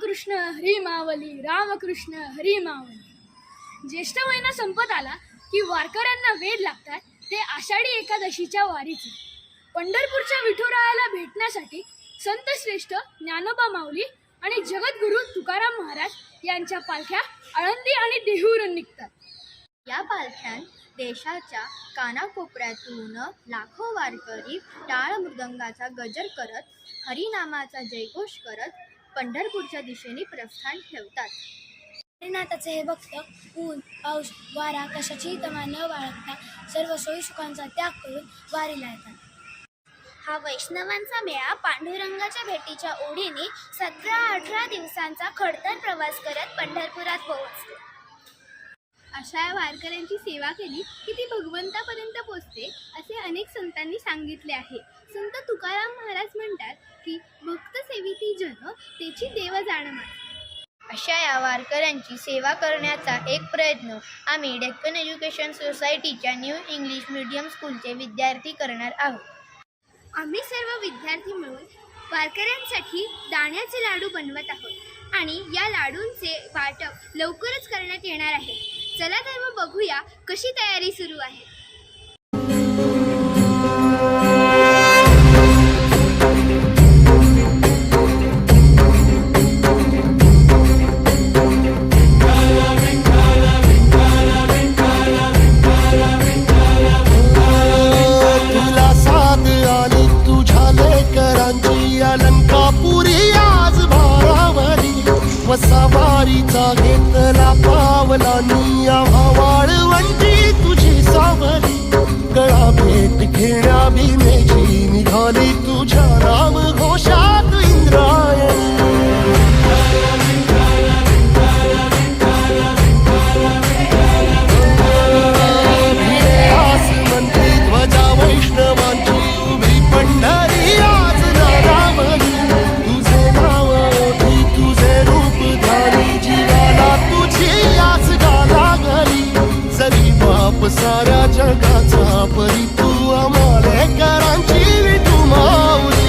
रामकृष्ण हरी मावली, रामकृष्ण हरी मावली। ज्येष्ठ महिना संपत आला की वारकऱ्यांना वेध लागतात ते आषाढी एकादशीच्या वारीचे। पंढरपूरच्या विठुरायाला भेटण्यासाठी संत श्रेष्ठ ज्ञानोबा माऊली आणि जगद्गुरू तुकाराम महाराज यांच्या पालख्या आळंदी आणि देहूवरून निघतात। या पालख्यात देशाच्या कानाकोपऱ्यातून लाखो वारकरी टाळ मृदंगाचा गजर करत हरिनामाचा जयघोष करत पंढरपूरच्या दिशेने प्रस्थान ठेवतात। हरिनाथाचे हे भक्त ऊन पाऊस वारा कशाची तमा न बाळगता सर्व सोयीसुखांचा त्याग करून वारीला येतात। हा वैष्णवांचा मेळा पांडुरंगाच्या भेटीच्या ओढीने 17-18 दिवसांचा खडतर प्रवास करत पंढरपुरात पोहोचतो। अशा या वारकऱ्यांची सेवा केली की ती भगवंतापर्यंत पोचते असे अनेक संतांनी सांगितले आहे। संत तुकाराम महाराज म्हणतात की भक्त सेविती जन त्याची देव जाणमार। अशा या वारकऱ्यांची सेवा करण्याचा एक प्रयत्न आम्ही डेक्कन एज्युकेशन सोसायटीच्या न्यू इंग्लिश मीडियम स्कूलचे विद्यार्थी करणार आहोत। आम्ही सर्व विद्यार्थी मिळून वारकऱ्यांसाठी दाण्याचे लाडू बनवत आहोत आणि या लाडूंचे वाटप लवकरच करण्यात येणार आहे। चला तर मग बघूया कशी तयारी सुरू आहे। तुला साथ आली तुझ्या लेकरांची अलंकापुरी आज भारावरी वसावारीचा घेतला पावलांनी वाळवंटी तुझी सावली गळा भेट घेण्या भीमेची निघाली तुझ्या नाम घोषात इंद्रायणी। आसमंती ध्वजा वैष्णवांची उभी पंढरी आज नारावली तुझे नाव ओढी तुझे रूप धारी जीवाला तुझी आस गाला घरी जरी बाप साऱ्या जगाचा परी तू आम्हालेकरांची विठू माऊली।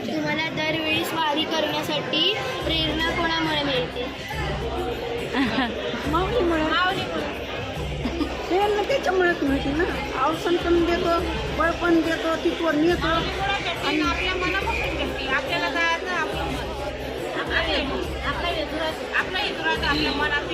तुम्हाला दरवेळी स्वारी करण्यासाठी प्रेरणा कोणामुळे मिळते? प्रेरणा त्याच्यामुळेच मिळते ना। अवसन पण देतो, बळ पण देतो, तिथवर नेतो आणि आपल्या मनापासून भेटते। आपल्याला जायचं आपलं मन, आपल्या हेतूरात आपल्या मनात